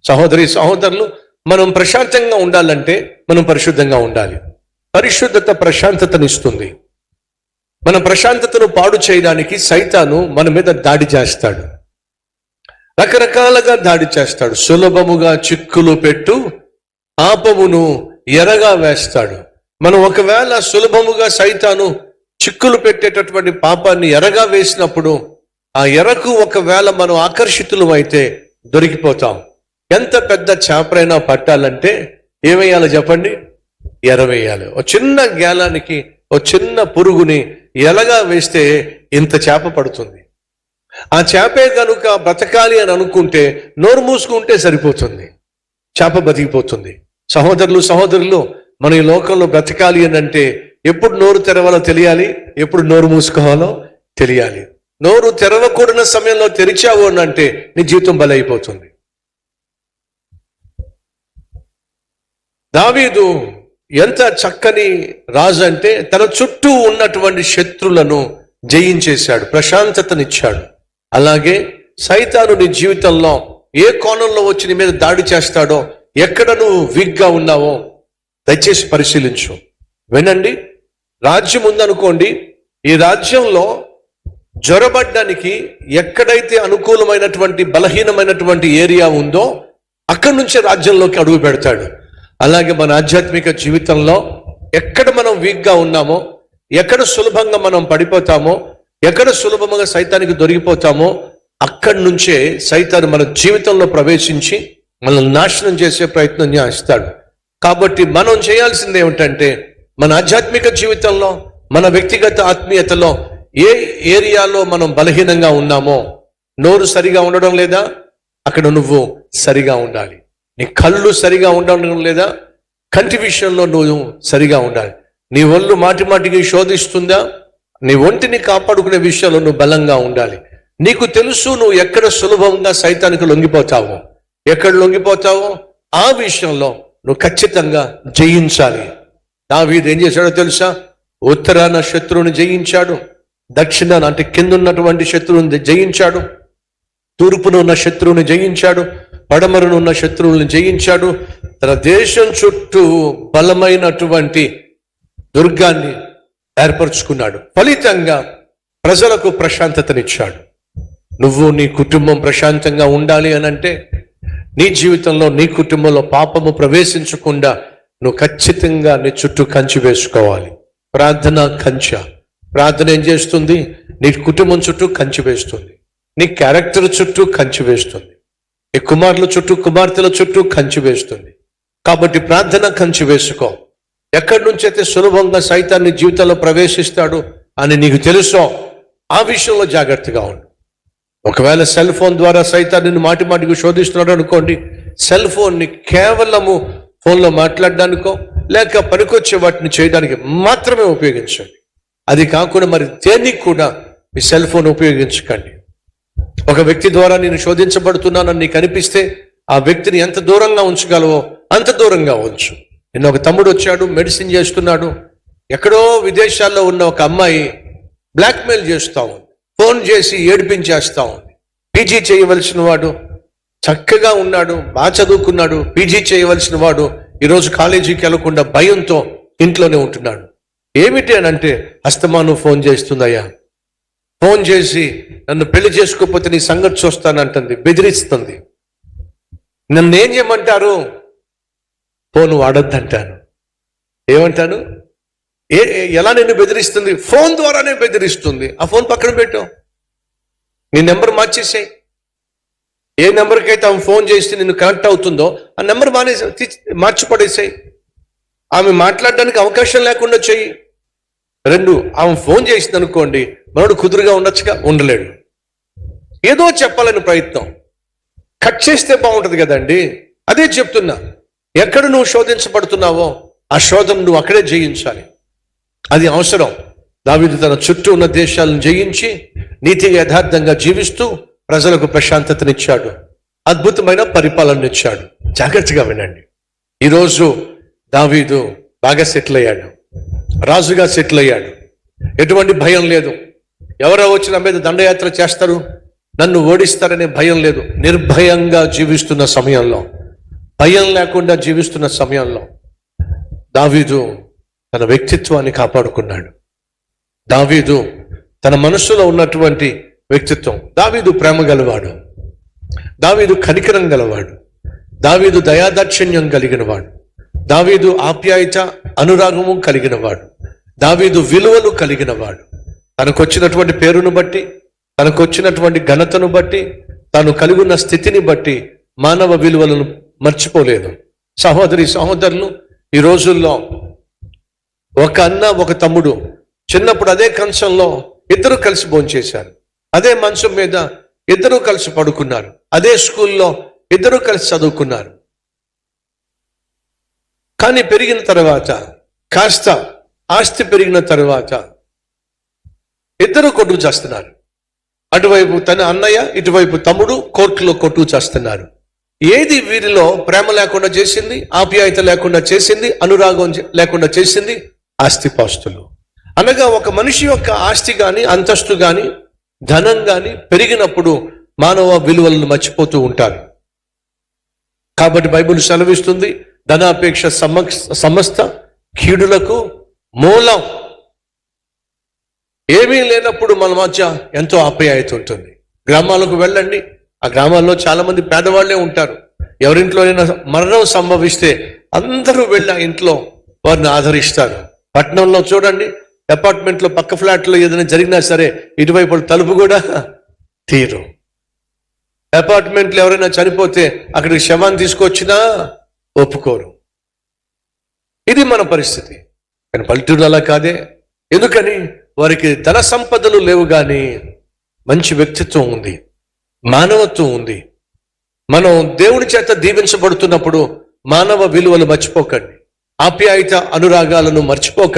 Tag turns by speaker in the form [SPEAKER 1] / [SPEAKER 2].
[SPEAKER 1] సహోదరి సహోదరులు, మనం ప్రశాంతంగా ఉండాలంటే మనం పరిశుద్ధంగా ఉండాలి. పరిశుద్ధత ప్రశాంతతనిస్తుంది. మన ప్రశాంతతను పాడు చేయడానికి సైతాను మన మీద దాడి చేస్తాడు, రకరకాలుగా దాడి చేస్తాడు. సులభముగా చిక్కులు పెట్టు పాపమును ఎరగా వేస్తాడు. మనం ఒకవేళ సులభముగా సైతాను చిక్కులు పెట్టేటటువంటి పాపాన్ని ఎరగా వేసినప్పుడు ఆ ఎరకు ఒకవేళ మనం ఆకర్షితులం అయితే దొరికిపోతాం. ఎంత పెద్ద చేపరైనా పట్టాలంటే ఏమేయాలో చెప్పండి? ఎరవేయాలి. ఒక చిన్న గేలానికి ఒక చిన్న పురుగుని ఎలగా వేస్తే ఇంత చేప పడుతుంది. ఆ చేపే కనుక బ్రతకాలి అని అనుకుంటే నోరు మూసుకుంటే సరిపోతుంది, చేప బతికిపోతుంది. సహోదరులు, మన ఈ లోకంలో బ్రతకాలి అని అంటే ఎప్పుడు నోరు తెరవాలో తెలియాలి, ఎప్పుడు నోరు మూసుకోవాలో తెలియాలి. నోరు తెరవకూడని సమయంలో తెరిచావు అని అంటే నీ జీవితం బలైపోతుంది. దావీదు ఎంత చక్కని రాజు అంటే తన చుట్టూ ఉన్నటువంటి శత్రులను జయించేశాడు, ప్రశాంతతనిచ్చాడు. అలాగే సైతాను నీ జీవితంలో ఏ కోణంలో వచ్చి నీ మీద దాడి చేస్తాడో, ఎక్కడ నువ్వు వీక్గా ఉన్నావో దయచేసి పరిశీలించు. వినండి, రాజ్యం ఉందనుకోండి, ఈ రాజ్యంలో జ్వరబడ్డానికి ఎక్కడైతే అనుకూలమైనటువంటి బలహీనమైనటువంటి ఏరియా ఉందో అక్కడి నుంచే రాజ్యంలోకి అడుగు పెడతాడు. అలాగే మన ఆధ్యాత్మిక జీవితంలో ఎక్కడ మనం వీక్గా ఉన్నామో, ఎక్కడ సులభంగా మనం పడిపోతామో, ఎక్కడ సులభంగా సైతానికి దొరికిపోతామో అక్కడి నుంచే సైతాను మన జీవితంలో ప్రవేశించి మనల్ని నాశనం చేసే ప్రయత్నం చేస్తాడు. కాబట్టి మనం చేయాల్సింది ఏమిటంటే మన ఆధ్యాత్మిక జీవితంలో, మన వ్యక్తిగత ఆత్మీయతలో ఏ ఏరియాలో మనం బలహీనంగా ఉన్నామో, నోరు సరిగా ఉండడం లేదా అక్కడ నువ్వు సరిగా ఉండాలి. నీ కళ్ళు సరిగా ఉండడం లేదా కంటి విషయంలో నువ్వు సరిగా ఉండాలి. నీ ఒళ్ళు మాటికి శోధిస్తుందా, నీ ఒంటిని కాపాడుకునే విషయంలో నువ్వు బలంగా ఉండాలి. నీకు తెలుసు నువ్వు ఎక్కడ సులభంగా సైతానికి లొంగిపోతావో, ఎక్కడ లొంగిపోతావో ఆ విషయంలో నువ్వు ఖచ్చితంగా జయించాలి. దావీదు ఏం చేశాడో తెలుసా? ఉత్తరాన శత్రువుని జయించాడు, దక్షిణాన అంటే కింద ఉన్నటువంటి శత్రువుని జయించాడు, తూర్పున ఉన్న శత్రువుని జయించాడు, పడమరను ఉన్న శత్రువులను జయించాడు. తన దేశం చుట్టూ బలమైనటువంటి దుర్గాన్ని ఏర్పరచుకున్నాడు. ఫలితంగా ప్రజలకు ప్రశాంతతనిచ్చాడు. నువ్వు నీ కుటుంబం ప్రశాంతంగా ఉండాలి అని అంటే నీ జీవితంలో, నీ కుటుంబంలో పాపము ప్రవేశించకుండా నువ్వు ఖచ్చితంగా నీ చుట్టూ కంచి వేసుకోవాలి. ప్రార్థన కంచె. ప్రార్థన ఏం చేస్తుంది? నీ కుటుంబం చుట్టూ కంచి వేస్తుంది, నీ క్యారెక్టర్ చుట్టూ కంచి వేస్తుంది, నీ కుమారుల చుట్టూ, కుమార్తెల చుట్టూ కంచి వేస్తుంది. కాబట్టి ప్రార్థన కంచి వేసుకో. ఎక్కడి నుంచి అయితే సులభంగా సైతాన్ని జీవితంలో ప్రవేశిస్తాడు అని నీకు తెలుసో ఆ విషయంలో జాగ్రత్తగా ఉండు. ఒకవేళ సెల్ ఫోన్ ద్వారా సైతాన్ని మాటికి శోధిస్తున్నాడు అనుకోండి, సెల్ ఫోన్ని కేవలము ఫోన్లో మాట్లాడడానికో లేక పనికొచ్చే వాటిని చేయడానికి మాత్రమే ఉపయోగించండి. అది కాకుండా మరి దేనికి కూడా మీ సెల్ ఫోన్ ఉపయోగించకండి. ఒక వ్యక్తి ద్వారా నేను శోధించబడుతున్నానని నీకు అనిపిస్తే ఆ వ్యక్తిని ఎంత దూరంగా ఉంచగలవో అంత దూరంగా ఉంచు. నిన్న ఒక తమ్ముడు వచ్చాడు, మెడిసిన్ చేస్తున్నాడు. ఎక్కడో విదేశాల్లో ఉన్న ఒక అమ్మాయి బ్లాక్మెయిల్ చేస్తా ఉంది, ఫోన్ చేసి ఏడిపించేస్తా ఉంది. పీజీ చేయవలసిన వాడు చక్కగా ఉన్నాడు, బాగా చదువుకున్నాడు. పీజీ చేయవలసిన వాడు ఈరోజు కాలేజీకి వెళ్లకుండా భయంతో ఇంట్లోనే ఉంటున్నాడు. ఏమిటి అని అంటే అస్తమాను ఫోన్ చేస్తుందయ్యా, ఫోన్ చేసి నన్ను పెళ్లి చేసుకోకపోతే నీ సంగతి చూస్తానంటుంది, బెదిరిస్తుంది. నన్ను ఏం చేయమంటారు? ఫోన్ వాడొద్దంటాను. ఏమంటాను? ఎలా నిన్ను బెదిరిస్తుంది? ఫోన్ ద్వారానే బెదిరిస్తుంది. ఆ ఫోన్ పక్కన పెట్టు, నీ నెంబర్ మార్చేసాయి. ఏ నెంబర్కి అయితే ఆమె ఫోన్ చేస్తే నిన్ను కనెక్ట్ అవుతుందో ఆ నెంబర్ మార్చిపడేసాయి. ఆమె మాట్లాడడానికి అవకాశం లేకుండా చెయ్యి. 2, ఆమె ఫోన్ చేసింది అనుకోండి, మనోడు కుదురుగా ఉండొచ్చుగా, ఉండలేడు. ఏదో చెప్పాలని ప్రయత్నం, కట్ చేస్తే బాగుంటుంది కదండి. అదే చెప్తున్నా, ఎక్కడ నువ్వు శోధించబడుతున్నావో ఆ శోధన నువ్వు అక్కడే జయించాలి. అది అవసరం. దావీదు తన చుట్టూ ఉన్న దేశాలను జయించి నీతిగా యథార్థంగా జీవిస్తూ ప్రజలకు ప్రశాంతతనిచ్చాడు, అద్భుతమైన పరిపాలన ఇచ్చాడు. జాగ్రత్తగా వినండి. ఈరోజు దావీదు బాగా సెటిల్ అయ్యాడు, రాజుగా సెటిల్ అయ్యాడు. ఎటువంటి భయం లేదు. ఎవరో వచ్చి నా మీద దండయాత్ర చేస్తారు, నన్ను ఓడిస్తారనే భయం లేదు. నిర్భయంగా జీవిస్తున్న సమయంలో, భయం లేకుండా జీవిస్తున్న సమయంలో దావీదు తన వ్యక్తిత్వాన్ని కాపాడుకున్నాడు. దావీదు తన మనస్సులో ఉన్నటువంటి వ్యక్తిత్వం. దావీదు ప్రేమ గలవాడు, దావీదు కనికరం గలవాడు, దావీదు దయాదాక్షిణ్యం కలిగినవాడు, దావీదు ఆప్యాయత అనురాగము కలిగినవాడు, దావీదు విలువలు కలిగినవాడు. తనకొచ్చినటువంటి పేరును బట్టి, తనకొచ్చినటువంటి ఘనతను బట్టి, తాను కలిగి ఉన్న స్థితిని బట్టి మానవ విలువలను మర్చిపోలేదు. సహోదరి సహోదరులు, ఈ రోజుల్లో ఒక అన్న ఒక తమ్ముడు చిన్నప్పుడు అదే కంచంలో ఇద్దరు కలిసి భోంచేశారు, అదే మంచం మీద ఇద్దరు కలిసి పడుకున్నారు, అదే స్కూల్లో ఇద్దరు కలిసి చదువుకున్నారు. కానీ పెరిగిన తర్వాత, కాస్త ఆస్తి పెరిగిన తర్వాత ఇద్దరు కొట్టుకు చేస్తున్నారు. అటువైపు తన అన్నయ్య, ఇటువైపు తమ్ముడు కోర్టులో కొట్టుకు చేస్తున్నారు. ఏది వీరిలో ప్రేమ లేకుండా చేసింది, ఆప్యాయత లేకుండా చేసింది, అనురాగం లేకుండా చేసింది? ఆస్తిపాస్తులు. అనగా ఒక మనిషి యొక్క ఆస్తి కానీ, అంతస్తు కానీ, ధనం కానీ పెరిగినప్పుడు మానవ విలువలను మర్చిపోతూ ఉంటారు. కాబట్టి బైబిల్ సెలవిస్తుంది, ధనాపేక్ష సమస్త కీడులకు మూలం. ఏమీ లేనప్పుడు మన మధ్య ఎంతో ఆప్యాయత ఉంటుంది. గ్రామాలకు వెళ్ళండి, ఆ గ్రామాల్లో చాలా మంది పేదవాళ్లే ఉంటారు. ఎవరింట్లోనైనా మరణం సంభవిస్తే అందరూ వెళ్ళి ఆ ఇంట్లో వారిని ఆదరిస్తారు. పట్టణంలో చూడండి, అపార్ట్మెంట్లో పక్క ఫ్లాట్లో ఏదైనా జరిగినా సరే ఇటువైపు తలుపు కూడా తీరు. అపార్ట్మెంట్లో ఎవరైనా చనిపోతే అక్కడికి శవాన్ని తీసుకొచ్చినా ఒప్పుకోరు. ఇది మన పరిస్థితి. కానీ పల్లెటూరు అలా కాదే. ఎందుకని? వారికి ధన సంపదలు లేవు, కానీ మంచి వ్యక్తిత్వం ఉంది, మానవత్వం ఉంది. మనం దేవుని చేత దీవించబడుతున్నప్పుడు మానవ విలువలు మర్చిపోకండి, ఆప్యాయత అనురాగాలను మర్చిపోకండి.